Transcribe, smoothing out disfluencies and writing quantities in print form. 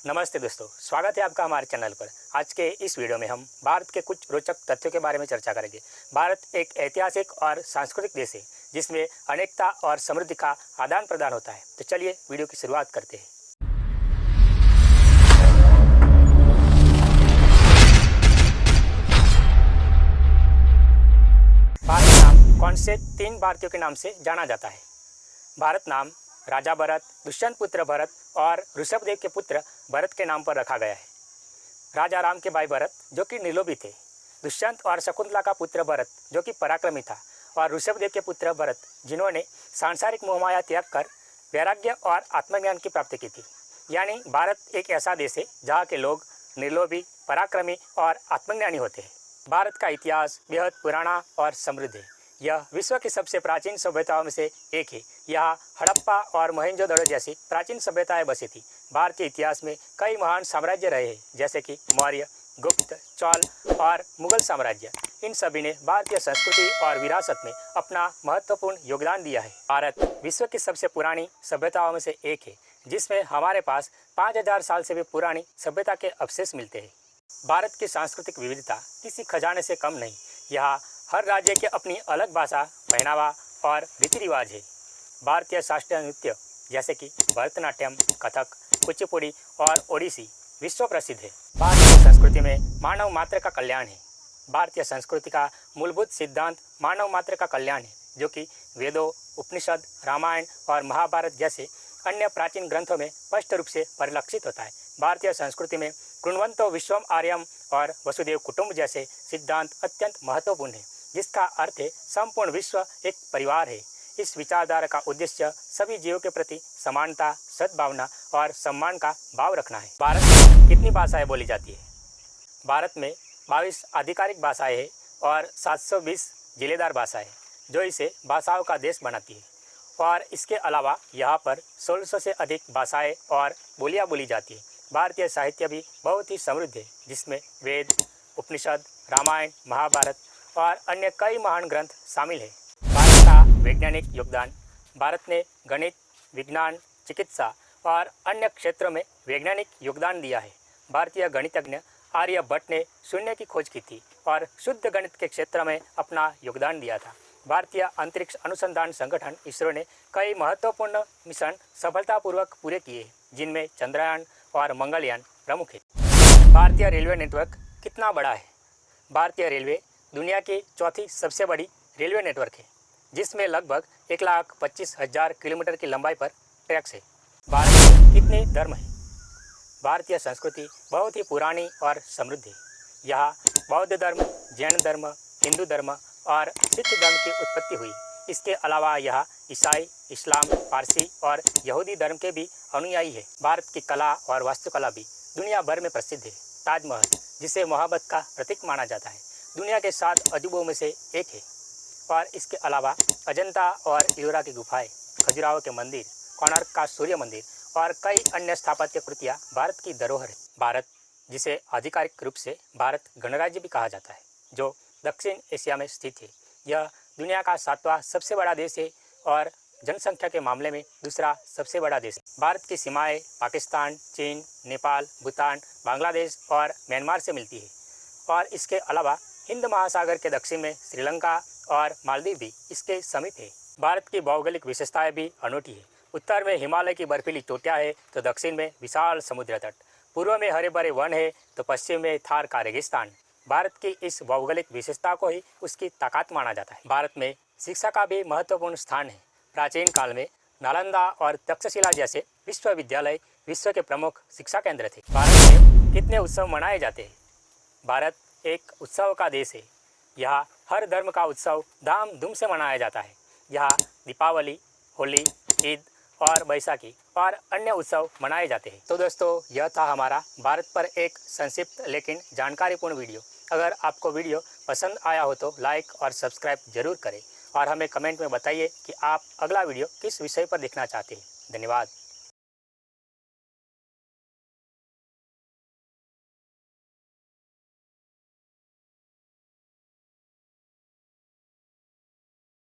नमस्ते दोस्तों, स्वागत है आपका हमारे चैनल पर। आज के इस वीडियो में हम भारत के कुछ रोचक तथ्यों के बारे में चर्चा करेंगे। भारत एक ऐतिहासिक और सांस्कृतिक देश है जिसमें अनेकता और समृद्धि का आदान प्रदान होता है। तो चलिए वीडियो की शुरुआत करते हैं। भारत नाम कौन से 3 भारतीयों के नाम से जाना जाता है? भारत नाम राजा भरत, दुष्यंत पुत्र भरत और ऋषभदेव के पुत्र भरत के नाम पर रखा गया है। राजा राम के भाई भरत जो कि निर्लोभी थे, दुष्यंत और शकुंतला का पुत्र भरत जो कि पराक्रमी था, और ऋषभदेव के पुत्र भरत जिन्होंने सांसारिक मोहमाया त्याग कर वैराग्य और आत्मज्ञान की प्राप्ति की थी। यानी भारत एक ऐसा देश है जहाँ के लोग निर्लोभी, पराक्रमी और आत्मज्ञानी होते हैं। भारत का इतिहास बेहद पुराना और समृद्ध है। यह विश्व की सबसे प्राचीन सभ्यताओं में से एक है। यहाँ हड़प्पा और मोहनजोदड़ो जैसी प्राचीन सभ्यताएं बसी थी। भारतीय इतिहास में कई महान साम्राज्य रहे हैं, जैसे कि मौर्य, गुप्त, चौल और मुगल साम्राज्य। इन सभी ने भारतीय संस्कृति और विरासत में अपना महत्वपूर्ण योगदान दिया है। भारत विश्व की सबसे पुरानी सभ्यताओं में से एक है, जिसमें हमारे पास 5000 साल से भी पुरानी सभ्यता के अवशेष मिलते हैं। भारत की सांस्कृतिक विविधता किसी खजाने से कम नहीं। यहाँ हर राज्य की अपनी अलग भाषा, पहनावा और रीति रिवाज है। भारतीय शास्त्रीय नृत्य जैसे कि भरतनाट्यम, कथक, कुचिपुड़ी और ओडिसी विश्व प्रसिद्ध है। भारतीय संस्कृति में मानव मात्र का कल्याण है। भारतीय संस्कृति का मूलभूत सिद्धांत मानव मात्र का कल्याण है, जो कि वेदों, उपनिषद, रामायण और महाभारत जैसे अन्य प्राचीन ग्रंथों में स्पष्ट रूप से परिलक्षित होता है। भारतीय संस्कृति में कृण्वन्तो विश्वम आर्यम और वसुदेव कुटुंब जैसे सिद्धांत अत्यंत महत्वपूर्ण है, जिसका अर्थ है संपूर्ण विश्व एक परिवार है। इस विचारधारा का उद्देश्य सभी जीवों के प्रति समानता, सद्भावना और सम्मान का भाव रखना है। भारत में कितनी भाषाएं बोली जाती है? भारत में 22 आधिकारिक भाषाएं हैं और 720 जिलेदार भाषाएं, जो इसे भाषाओं का देश बनाती है। और इसके अलावा यहाँ पर 1600 से अधिक भाषाएं और बोलियाँ बोली जाती है। भारतीय साहित्य भी बहुत ही समृद्ध है, जिसमें वेद, उपनिषद, रामायण, महाभारत और अन्य कई महान ग्रंथ शामिल हैं। भारत का वैज्ञानिक योगदान। भारत ने गणित, विज्ञान, चिकित्सा और अन्य क्षेत्रों में वैज्ञानिक योगदान दिया है। भारतीय गणितज्ञ आर्यभट्ट ने शून्य की खोज की थी और शुद्ध गणित के क्षेत्र में अपना योगदान दिया था। भारतीय अंतरिक्ष अनुसंधान संगठन इसरो ने कई महत्वपूर्ण मिशन सफलतापूर्वक पूरे किए हैं, जिनमें चंद्रयान और मंगलयान प्रमुख है। भारतीय रेलवे नेटवर्क कितना बड़ा है? भारतीय रेलवे दुनिया की चौथी सबसे बड़ी रेलवे नेटवर्क है, जिसमें लगभग 1,25,000 किलोमीटर की लंबाई पर ट्रैक्स है। भारत में कितने धर्म हैं? भारतीय संस्कृति बहुत ही पुरानी और समृद्ध है। यहाँ बौद्ध धर्म, जैन धर्म, हिंदू धर्म और सिख धर्म की उत्पत्ति हुई। इसके अलावा यहाँ ईसाई, इस्लाम, पारसी और यहूदी धर्म के भी अनुयायी है। भारत की कला और वास्तुकला भी दुनिया भर में प्रसिद्ध है। ताजमहल, जिसे मोहब्बत का प्रतीक माना जाता है, दुनिया के 7 अजूबों में से एक है। और इसके अलावा अजंता और इलोरा की गुफाएं, खजुराहो के मंदिर, कोणार्क का सूर्य मंदिर और कई अन्य स्थापत्य कृतियाँ भारत की धरोहर है। भारत, जिसे आधिकारिक रूप से भारत गणराज्य भी कहा जाता है, जो दक्षिण एशिया में स्थित है, यह दुनिया का 7वां सबसे बड़ा देश है और जनसंख्या के मामले में दूसरा सबसे बड़ा देश है। भारत की सीमाएं पाकिस्तान, चीन, नेपाल, भूटान, बांग्लादेश और म्यांमार से मिलती है। और इसके अलावा हिंद महासागर के दक्षिण में श्रीलंका और मालदीव भी इसके समीप है। भारत की भौगोलिक विशेषताएं भी अनूठी है। उत्तर में हिमालय की बर्फीली चोटियां है, तो दक्षिण में विशाल समुद्र तट, पूर्व में हरे भरे वन है, तो पश्चिम में थार का रेगिस्तान। भारत की इस भौगोलिक विशेषता को ही उसकी ताकत माना जाता है। भारत में शिक्षा का भी महत्वपूर्ण स्थान है। प्राचीन काल में नालंदा और तक्षशिला जैसे विश्वविद्यालय विश्व के प्रमुख शिक्षा केंद्र थे। भारत में कितने उत्सव मनाए जाते हैं? भारत एक उत्सव का देश है। यहाँ हर धर्म का उत्सव धामधूम से मनाया जाता है। यहाँ दीपावली, होली, ईद और बैसाखी और अन्य उत्सव मनाए जाते हैं। तो दोस्तों, यह था हमारा भारत पर एक संक्षिप्त लेकिन जानकारीपूर्ण वीडियो। अगर आपको वीडियो पसंद आया हो तो लाइक और सब्सक्राइब जरूर करें और हमें कमेंट में बताइए कि आप अगला वीडियो किस विषय पर देखना चाहते हैं। धन्यवाद।